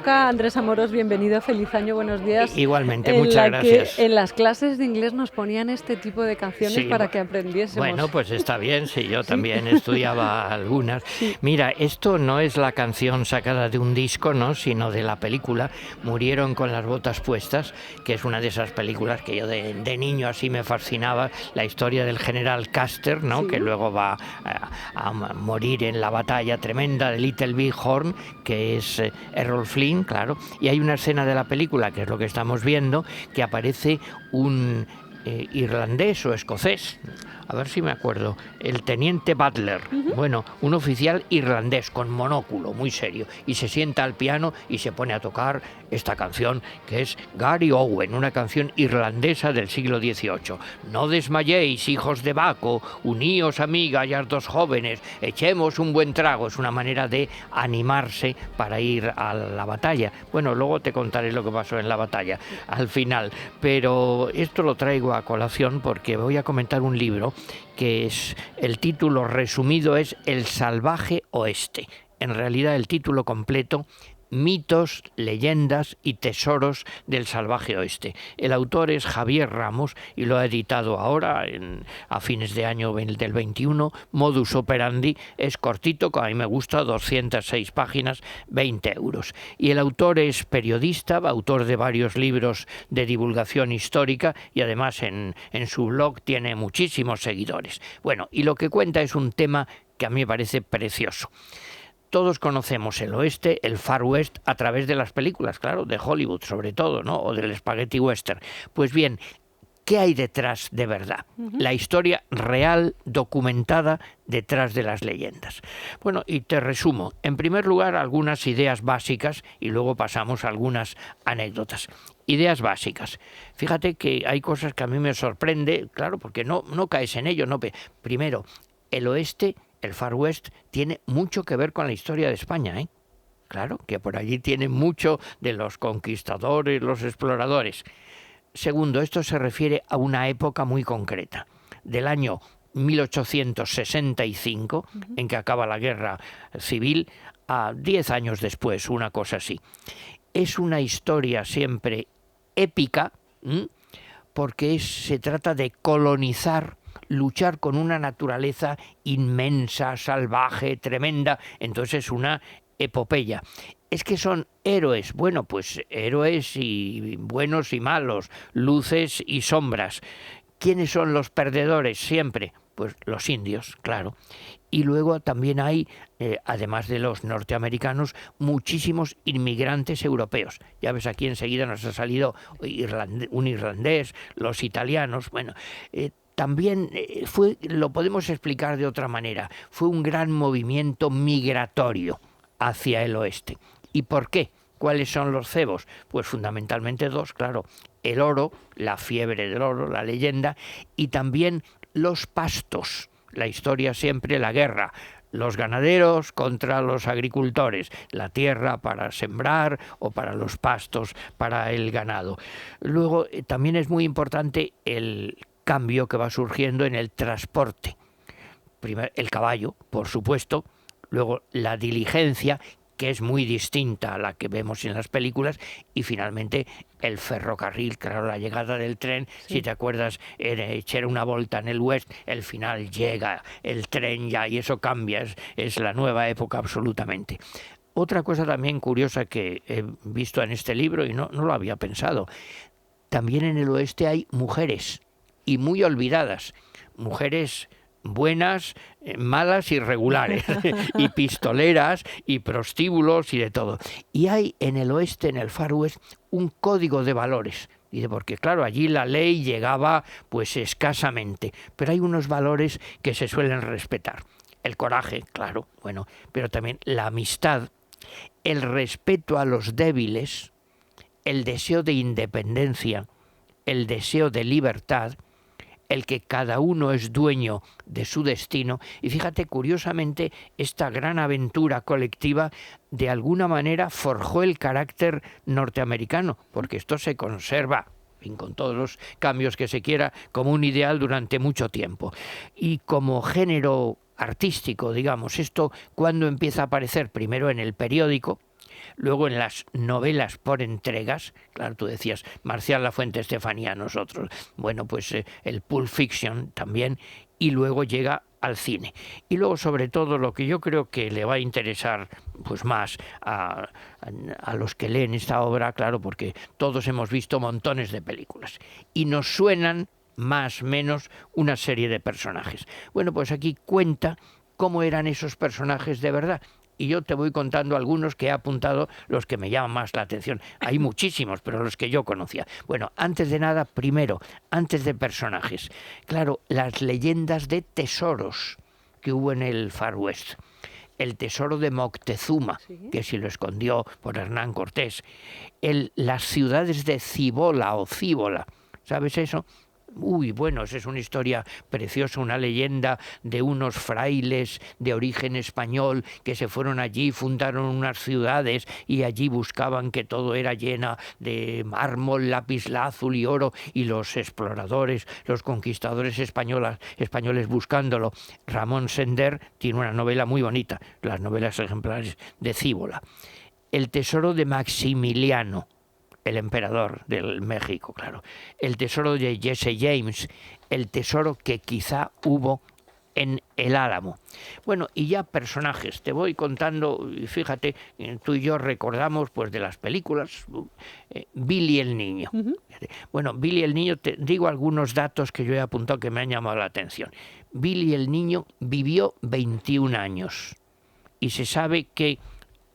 época, Andrés Amorós, bienvenido, feliz año, buenos días. Igualmente, muchas gracias. En las clases de inglés nos ponían este tipo de canciones para que aprendiésemos. Bueno, pues está bien, sí, yo también estudiaba algunas. Sí. Mira, esto no es la canción sacada de un disco, ¿no?, sino de la película Murieron con las botas puestas, que es una de esas películas que yo de niño así me fascinaba, la historia del general Custer, ¿no?, Sí. que luego va a morir en la batalla tremenda de Little Big Horn, que es Errol Flynn, claro, y hay una escena de la película, que es lo que estamos viendo, que aparece un irlandés o escocés, a ver si me acuerdo, el teniente Butler, bueno, un oficial irlandés con monóculo, muy serio, y se sienta al piano y se pone a tocar esta canción, que es Gary Owen, una canción irlandesa del siglo XVIII. No desmayéis, hijos de Baco, uníos a mí, gallardos jóvenes, echemos un buen trago. Es una manera de animarse para ir a la batalla. Bueno, luego te contaré lo que pasó en la batalla al final, pero esto lo traigo a colación porque voy a comentar un libro que es, el título resumido es El salvaje oeste. En realidad el título completo: Mitos, leyendas y tesoros del salvaje oeste. El autor es Javier Ramos y lo ha editado ahora a fines de año del 21. Modus Operandi, es cortito, que a mí me gusta, 206 páginas, 20 euros. Y el autor es periodista, autor de varios libros de divulgación histórica y además en su blog tiene muchísimos seguidores. Bueno, y lo que cuenta es un tema que a mí me parece precioso. Todos conocemos el oeste, el Far West, a través de las películas, claro, de Hollywood sobre todo, ¿no?, o del spaghetti western. Pues bien, ¿qué hay detrás de verdad? La historia real, documentada, detrás de las leyendas. Bueno, y te resumo. En primer lugar, algunas ideas básicas y luego pasamos a algunas anécdotas. Ideas básicas. Fíjate que hay cosas que a mí me sorprende, claro, porque no caes en ello. No. Primero, el oeste, el Far West, tiene mucho que ver con la historia de España, ¿eh? Claro, que por allí tiene mucho de los conquistadores, los exploradores. Segundo, esto se refiere a una época muy concreta, del año 1865, en que acaba la guerra civil, a 10 años después, una cosa así. Es una historia siempre épica, porque se trata de colonizar, luchar con una naturaleza inmensa, salvaje, tremenda. Entonces es una epopeya. Es que son héroes, bueno, pues héroes y buenos y malos, luces y sombras. ¿Quiénes son los perdedores siempre? Pues los indios, claro. Y luego también hay, además de los norteamericanos, muchísimos inmigrantes europeos. Ya ves, aquí enseguida nos ha salido un irlandés, los italianos. Bueno, también lo podemos explicar de otra manera, fue un gran movimiento migratorio hacia el oeste. ¿Y por qué? ¿Cuáles son los cebos? Pues fundamentalmente dos, claro: el oro, la fiebre del oro, la leyenda, y también los pastos. La historia siempre, la guerra. Los ganaderos contra los agricultores, la tierra para sembrar o para los pastos, para el ganado. Luego también es muy importante el cambio que va surgiendo en el transporte. Primero, el caballo, por supuesto, luego la diligencia, que es muy distinta a la que vemos en las películas, y finalmente el ferrocarril, claro, la llegada del tren. Sí. Si te acuerdas, echar una vuelta en el West, el final llega el tren ya y eso cambia, es la nueva época absolutamente. Otra cosa también curiosa que he visto en este libro y no lo había pensado, también en el oeste hay mujeres, y muy olvidadas, mujeres buenas, malas y regulares, y pistoleras y prostíbulos y de todo. Y hay en el oeste, en el Far West, un código de valores. Dice, porque claro, allí la ley llegaba pues escasamente, pero hay unos valores que se suelen respetar. El coraje, claro, bueno, pero también la amistad, el respeto a los débiles, el deseo de independencia, el deseo de libertad, el que cada uno es dueño de su destino. Y fíjate, curiosamente, esta gran aventura colectiva de alguna manera forjó el carácter norteamericano, porque esto se conserva, con todos los cambios que se quiera, como un ideal durante mucho tiempo. Y como género artístico, digamos, esto cuando empieza a aparecer primero en el periódico, Luego en las novelas por entregas, claro, tú decías Marcial Lafuente Estefanía, nosotros, bueno, pues el Pulp Fiction también, y luego llega al cine. Y luego, sobre todo, lo que yo creo que le va a interesar pues más a los que leen esta obra, claro, porque todos hemos visto montones de películas y nos suenan más o menos una serie de personajes. Bueno, pues aquí cuenta cómo eran esos personajes de verdad. Y yo te voy contando algunos que he apuntado, los que me llaman más la atención. Hay muchísimos, pero los que yo conocía. Bueno, antes de nada, primero, antes de personajes. Claro, las leyendas de tesoros que hubo en el Far West. El tesoro de Moctezuma, ¿sí?, que si lo escondió por Hernán Cortés. Las ciudades de Cibola o Cíbola, ¿sabes eso? Uy, bueno, esa es una historia preciosa, una leyenda de unos frailes de origen español que se fueron allí, fundaron unas ciudades y allí buscaban que todo era llena de mármol, lapislázuli y oro, y los exploradores, los conquistadores españoles buscándolo. Ramón Sender tiene una novela muy bonita, las novelas ejemplares de Cíbola. El tesoro de Maximiliano, el emperador del México, claro. El tesoro de Jesse James, el tesoro que quizá hubo en el Álamo. Bueno, y ya personajes, te voy contando, fíjate, tú y yo recordamos pues de las películas, Billy el Niño. Bueno, Billy el Niño, te digo algunos datos que yo he apuntado que me han llamado la atención. Billy el Niño vivió 21 años y se sabe que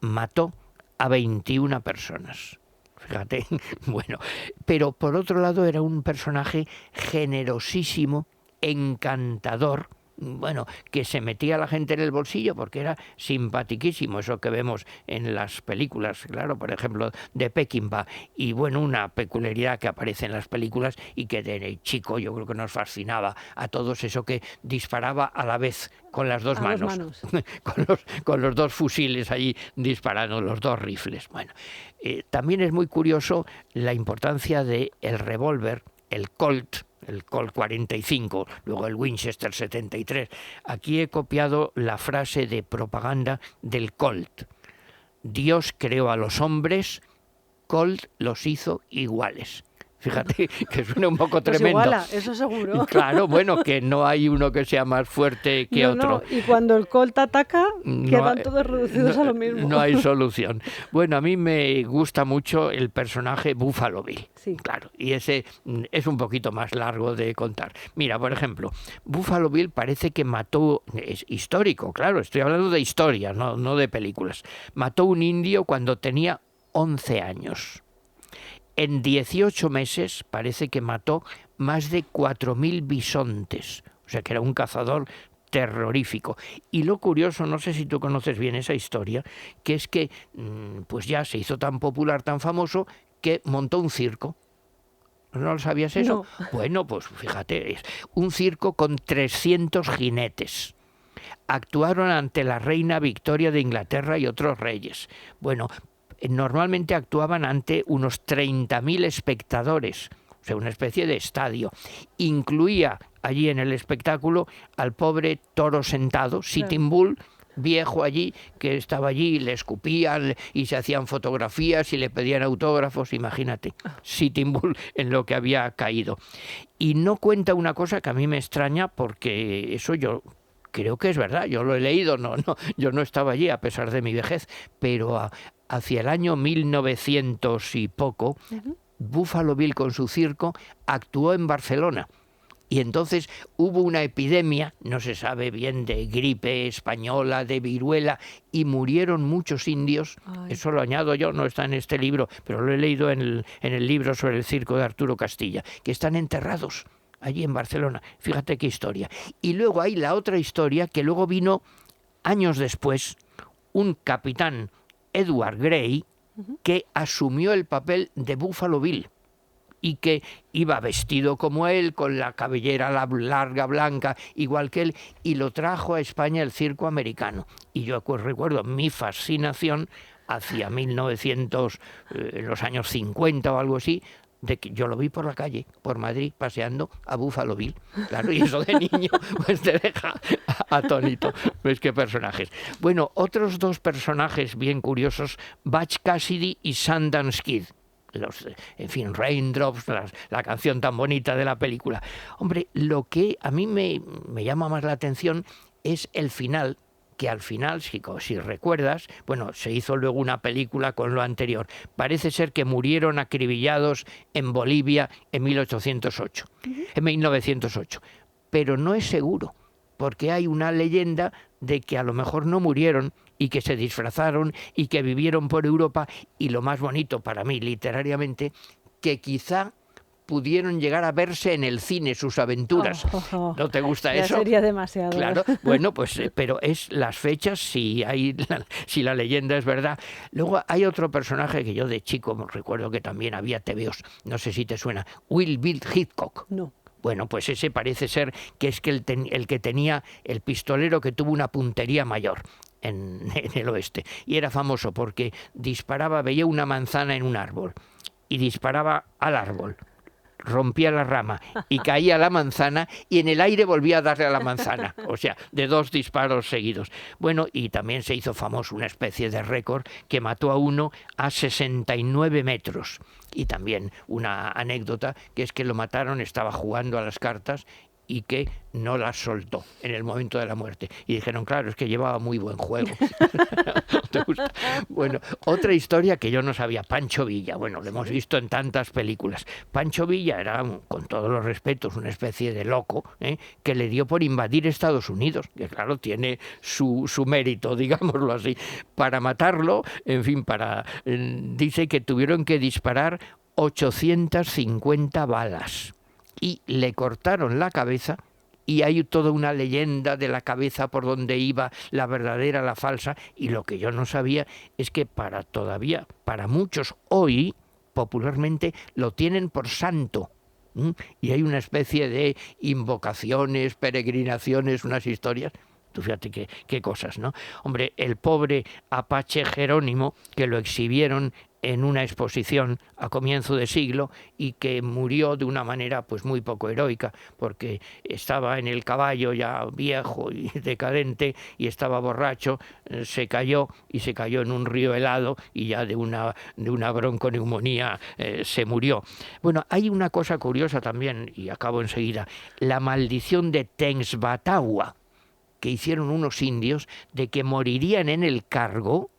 mató a 21 personas. Fíjate, bueno, pero por otro lado era un personaje generosísimo, encantador, bueno, que se metía a la gente en el bolsillo porque era simpatiquísimo, eso que vemos en las películas, claro, por ejemplo, de Peckinpah, y bueno, una peculiaridad que aparece en las películas y que de chico yo creo que nos fascinaba a todos, eso que disparaba a la vez con las dos manos. con los dos fusiles allí disparando, los dos rifles. Bueno, también es muy curioso la importancia del revólver, el Colt 45, luego el Winchester 73. Aquí he copiado la frase de propaganda del Colt. Dios creó a los hombres, Colt los hizo iguales. Fíjate que suena un poco tremendo. Pues iguala, eso seguro. Claro, bueno, que no hay uno que sea más fuerte que otro. No. Y cuando el Colt ataca, quedan todos reducidos a lo mismo. No hay solución. Bueno, a mí me gusta mucho el personaje Buffalo Bill. Sí. Claro, y ese es un poquito más largo de contar. Mira, por ejemplo, Buffalo Bill parece que mató, es histórico, claro, estoy hablando de historia, no de películas. Mató un indio cuando tenía 11 años. En 18 meses parece que mató más de 4.000 bisontes, o sea que era un cazador terrorífico. Y lo curioso, no sé si tú conoces bien esa historia, que es que pues ya se hizo tan popular, tan famoso, que montó un circo. ¿No lo sabías eso? No. Bueno, pues fíjate, es un circo con 300 jinetes. Actuaron ante la reina Victoria de Inglaterra y otros reyes. Bueno, normalmente actuaban ante unos 30.000 espectadores, o sea, una especie de estadio. Incluía allí en el espectáculo al pobre toro sentado, Sitting Bull, viejo allí, que estaba allí y le escupían y se hacían fotografías y le pedían autógrafos, imagínate, Sitting Bull en lo que había caído. Y no cuenta una cosa que a mí me extraña, porque eso yo creo que es verdad, yo lo he leído, yo no estaba allí a pesar de mi vejez, pero hacia el año 1900 y poco, Buffalo Bill con su circo actuó en Barcelona. Y entonces hubo una epidemia, no se sabe bien, de gripe española, de viruela, y murieron muchos indios. Ay. Eso lo añado yo, no está en este libro, pero lo he leído en el libro sobre el circo de Arturo Castilla, que están enterrados allí en Barcelona. Fíjate qué historia. Y luego hay la otra historia, que luego vino años después, un capitán, Edward Grey, que asumió el papel de Buffalo Bill y que iba vestido como él, con la cabellera larga, blanca, igual que él, y lo trajo a España el circo americano. Y yo recuerdo mi fascinación hacia 1900, los años 50 o algo así, de que yo lo vi por la calle, por Madrid, paseando a Buffalo Bill. Claro, y eso de niño pues te deja atónito. ¿Ves qué personajes? Bueno, otros dos personajes bien curiosos, Butch Cassidy y Sundance Kid. En fin, Raindrops, la canción tan bonita de la película. Hombre, lo que a mí me llama más la atención es el final, que al final, si recuerdas, bueno, se hizo luego una película con lo anterior. Parece ser que murieron acribillados en Bolivia en 1808, en 1908. Pero no es seguro, porque hay una leyenda de que a lo mejor no murieron y que se disfrazaron y que vivieron por Europa, y lo más bonito para mí literariamente, que quizá pudieron llegar a verse en el cine sus aventuras. ¿No te gusta ya eso? Sería demasiado. Claro, bueno, pues pero es las fechas, si la leyenda es verdad. Luego hay otro personaje que yo de chico recuerdo que también había tebeos, no sé si te suena, Will Bill Hickok. No. Bueno, pues ese parece ser que es que el que tenía, el pistolero que tuvo una puntería mayor en el oeste. Y era famoso porque disparaba, veía una manzana en un árbol y disparaba al árbol, rompía la rama y caía la manzana, y en el aire volvía a darle a la manzana, o sea, de 2 disparos seguidos. Bueno, y también se hizo famoso una especie de récord que mató a uno a 69 metros. Y también una anécdota, que es que lo mataron, estaba jugando a las cartas y que no las soltó en el momento de la muerte. Y dijeron, claro, es que llevaba muy buen juego. ¿Te gusta? Bueno, otra historia que yo no sabía, Pancho Villa. Bueno, lo hemos visto en tantas películas. Pancho Villa era, con todos los respetos, una especie de loco, que le dio por invadir Estados Unidos, que claro, tiene su mérito, digámoslo así. Para matarlo, en fin, dice que tuvieron que disparar 850 balas. Y le cortaron la cabeza, y hay toda una leyenda de la cabeza por donde iba, la verdadera, la falsa, y lo que yo no sabía es que para muchos hoy, popularmente, lo tienen por santo. Y hay una especie de invocaciones, peregrinaciones, unas historias. Tú fíjate qué cosas, ¿no? Hombre, el pobre Apache Jerónimo, que lo exhibieron en una exposición a comienzo de siglo y que murió de una manera pues muy poco heroica, porque estaba en el caballo ya viejo y decadente y estaba borracho, se cayó en un río helado y ya de una bronconeumonía se murió. Bueno, hay una cosa curiosa también, y acabo enseguida, la maldición de Tensbatagua, que hicieron unos indios, de que morirían en el cargo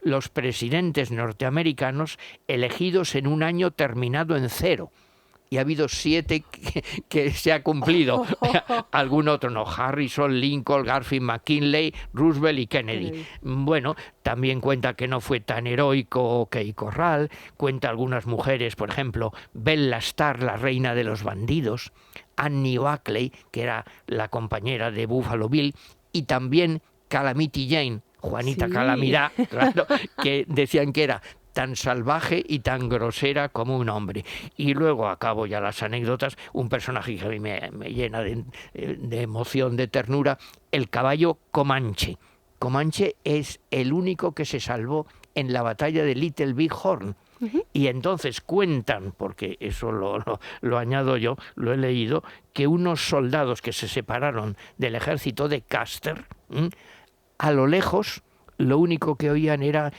los presidentes norteamericanos elegidos en un año terminado en 0. Y ha habido 7 que se ha cumplido. Algún otro no. Harrison, Lincoln, Garfield, McKinley, Roosevelt y Kennedy. Bueno, también cuenta que no fue tan heroico Key Corral. Cuenta algunas mujeres, por ejemplo, Bella Starr, la reina de los bandidos, Annie Oakley, que era la compañera de Buffalo Bill, y también Calamity Jane, Juanita Calamidad, claro, que decían que era tan salvaje y tan grosera como un hombre. Y luego acabo ya las anécdotas, un personaje que a mí me llena de emoción, de ternura, el caballo Comanche. Comanche es el único que se salvó en la batalla de Little Big Horn. Y entonces cuentan, porque eso lo añado yo, lo he leído, que unos soldados que se separaron del ejército de Custer, a lo lejos, lo único que oían era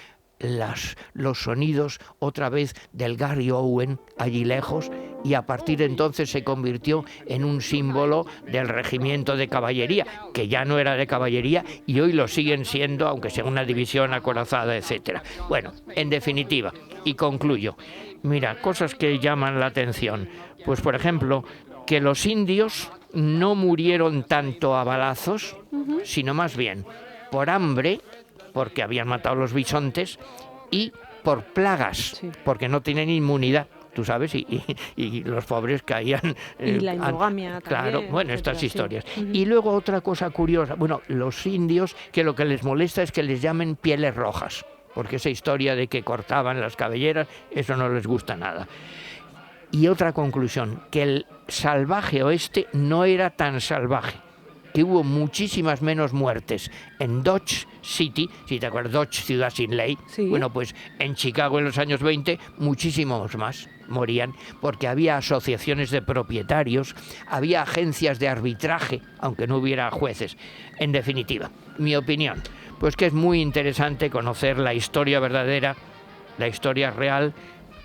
los sonidos otra vez del Gary Owen allí lejos, y a partir de entonces se convirtió en un símbolo del regimiento de caballería, que ya no era de caballería y hoy lo siguen siendo, aunque sea una división acorazada, etcétera. Bueno, en definitiva, y concluyo, mira, cosas que llaman la atención. Pues por ejemplo, que los indios no murieron tanto a balazos, sino más bien por hambre, porque habían matado los bisontes, y por plagas, porque no tienen inmunidad, tú sabes, y los pobres caían... y la endogamia claro, también, bueno, etcétera, estas historias. sí. Y luego otra cosa curiosa, bueno, los indios, que lo que les molesta es que les llamen pieles rojas, porque esa historia de que cortaban las cabelleras, eso no les gusta nada. Y otra conclusión, que el salvaje oeste no era tan salvaje, que hubo muchísimas menos muertes en Dodge City, si te acuerdas, Dodge, ciudad sin ley. Sí. Bueno, pues en Chicago en los años 20 muchísimos más morían porque había asociaciones de propietarios, había agencias de arbitraje, aunque no hubiera jueces. En definitiva, mi opinión, pues que es muy interesante conocer la historia verdadera, la historia real,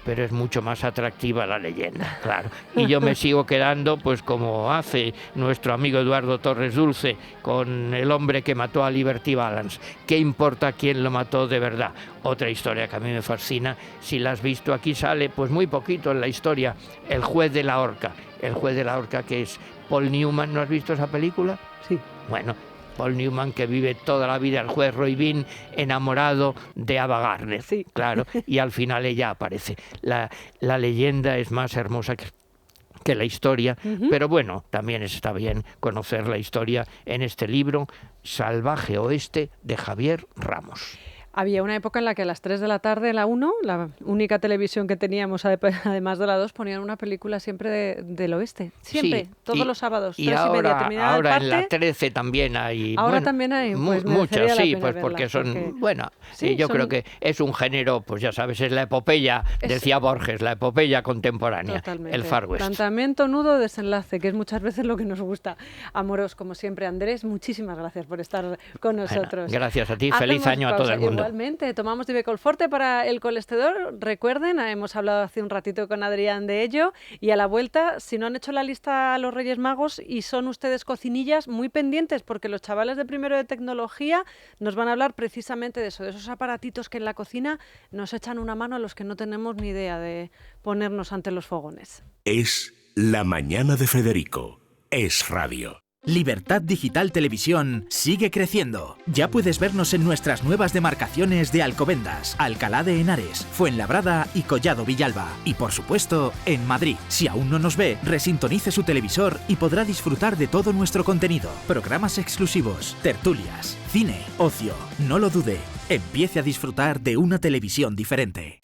pero es mucho más atractiva la leyenda, claro. Y yo me sigo quedando, pues como hace nuestro amigo Eduardo Torres Dulce con el hombre que mató a Liberty Balance. ¿Qué importa quién lo mató de verdad? Otra historia que a mí me fascina, si la has visto, aquí sale pues muy poquito en la historia, El juez de la horca. El juez de la horca, que es Paul Newman. ¿No has visto esa película? Sí. Bueno, Paul Newman, que vive toda la vida, el juez Roy Bean, enamorado de Ava Gardner, sí, claro, y al final ella aparece. La leyenda es más hermosa que la historia, pero bueno, también está bien conocer la historia en este libro, Salvaje Oeste, de Javier Ramos. Había una época en la que a las 3 de la tarde, la 1, la única televisión que teníamos, además de la 2, ponían una película siempre del oeste. Siempre, sí, todos los sábados, 3:30. Ahora en la 13 también hay... Ahora bueno, también hay, pues muchas, sí, pues porque son... Bueno, sí, yo creo que es un género, pues ya sabes, es la epopeya, decía Borges, la epopeya contemporánea, totalmente. El Far West. Planteamiento, nudo, desenlace, que es muchas veces lo que nos gusta. Amoros, como siempre. Andrés, muchísimas gracias por estar con nosotros. Bueno, gracias a ti, feliz año a todo el mundo. Igualmente, tomamos Divecol Forte para el colesterol. Recuerden, hemos hablado hace un ratito con Adrián de ello. Y a la vuelta, si no han hecho la lista a los Reyes Magos y son ustedes cocinillas, muy pendientes, porque los chavales de primero de tecnología nos van a hablar precisamente de eso, de esos aparatitos que en la cocina nos echan una mano a los que no tenemos ni idea de ponernos ante los fogones. Es La Mañana de Federico. Es radio. Libertad Digital Televisión sigue creciendo. Ya puedes vernos en nuestras nuevas demarcaciones de Alcobendas, Alcalá de Henares, Fuenlabrada y Collado Villalba. Y por supuesto, en Madrid. Si aún no nos ve, resintonice su televisor y podrá disfrutar de todo nuestro contenido. Programas exclusivos, tertulias, cine, ocio. No lo dude. Empiece a disfrutar de una televisión diferente.